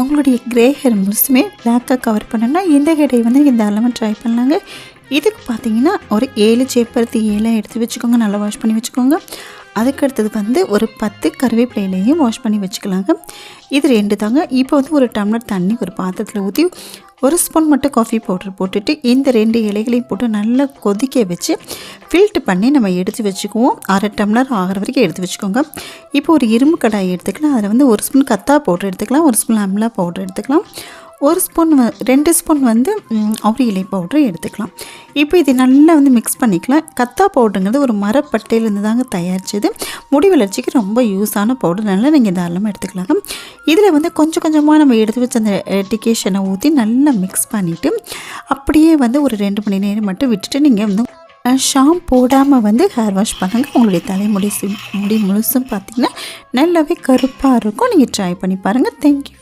உங்களுடைய grey hair முழுசுமே பிளாக்காக cover பண்ணணும்னா இந்த ஹேரை வந்து நீங்கள் தாராளமாக ட்ரை பண்ணலாங்க. இதுக்கு பார்த்தீங்கன்னா ஒரு 7 சேப்பருத்தி இலை எடுத்து வச்சுக்கோங்க, நல்லா வாஷ் பண்ணி வச்சுக்கோங்க. அதுக்கடுத்தது வந்து ஒரு 10 கருவேப்பிலையிலையும் வாஷ் பண்ணி வச்சுக்கலாங்க. இது 2 தாங்க. இப்போ வந்து ஒரு டம்ளர் தண்ணி ஒரு பாத்திரத்தில் ஊற்றி 1 ஸ்பூன் மட்டும் காஃபி பவுடர் போட்டுட்டு இந்த 2 இலைகளையும் போட்டு நல்லா கொதிக்க வச்சு ஃபில்ட்ரு பண்ணி நம்ம எடுத்து வச்சுக்குவோம். 1/2 டம்ளர் ஆகிற வரைக்கும் எடுத்து வச்சுக்கோங்க. இப்போ ஒரு இரும்பு கடாய் எடுத்துக்கலாம். அதில் வந்து 1 ஸ்பூன் கத்தா பவுடர் எடுத்துக்கலாம், 1 ஸ்பூன் அம்லா பவுடர் எடுத்துக்கலாம், 1 ஸ்பூன் 2 ஸ்பூன் வந்து அவுரி இலை பவுடரும் எடுத்துக்கலாம். இப்போ இது நல்லா வந்து மிக்ஸ் பண்ணிக்கலாம். கத்தா பவுடருங்கிறது ஒரு மரப்பட்டையிலேருந்து தாங்க தயாரிச்சது. முடி வளர்ச்சிக்கு ரொம்ப யூஸான பவுடர்னால நீங்கள் தாராளமாக எடுத்துக்கலாங்க. இதில் வந்து கொஞ்சம் கொஞ்சமாக நம்ம எடுத்து வச்ச அந்த டிகேஷனை ஊற்றி நல்லா மிக்ஸ் பண்ணிவிட்டு அப்படியே வந்து ஒரு 2 மணி நேரம் மட்டும் விட்டுட்டு நீங்கள் வந்து ஷாம்பு போடாமல் வந்து ஹேர் வாஷ் பண்ணுங்கள். உங்களுடைய தலைமுடி முடி முழுசும் பார்த்திங்கன்னா நல்லாவே கருப்பாக இருக்கும். நீங்கள் ட்ரை பண்ணி பாருங்கள். தேங்க்யூ.